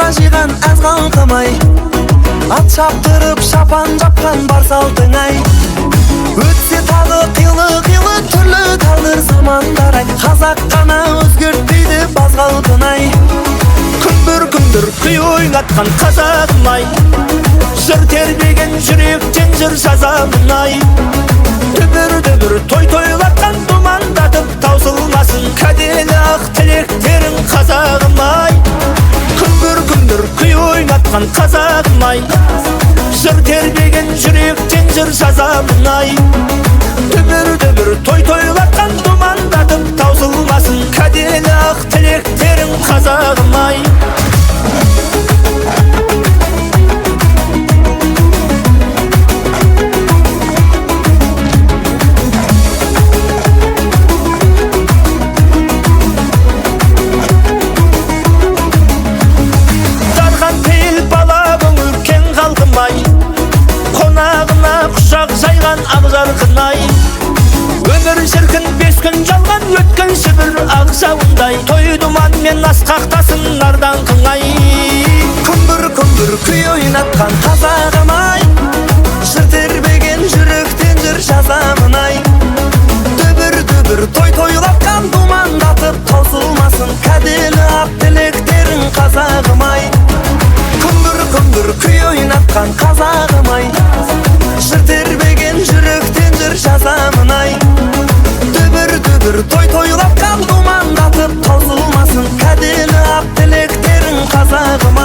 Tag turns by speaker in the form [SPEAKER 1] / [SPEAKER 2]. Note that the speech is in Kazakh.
[SPEAKER 1] Ата жиған аз қалқымай, ат шаптырып шапан жапқан бар салтыңай. Өтсе тағы қилы түрлі тағдыр замандар ай, қазақ қана өзгертпейді баз қалпын-ай. Күндір күй ойнатқан қазағым-ай, жыр тербеген жүректен жыр жазамын-ай. Дүбір той тойлатқан думандатып таусылмасын кәделі ақ тілектерің қазағым-ай. Күндір күй ойнатқан қазағым-ай, жыр тербеген жүректен жыр жазамын-ай. Дүбір той тойлатқан думандатып таусылмасын кәделі ақ тілектерің қазағым-ай. Қонағына құшақ жайған ақ жарқын-ай, өмір шіркін 5 күн жалған өткен шүбір ақ жауындай. Той думанмен асқақтасын ардаңқың-ай. Күндір күй ойнатқан қазағым-ай, жыр тербеген жүректен жыр жазамын-ай. Дүбір той тойлатқан думандатып таусылмасын кәделі ақ тілектерің қазағым-ай. Күндір күй ойнатқан қазағым-ай, жыр тербеген жүректен жыр жазамын-ай. Дүбір той тойлатқан думандатып таусылмасын кәделі ақ тілектерің қазағым-ай.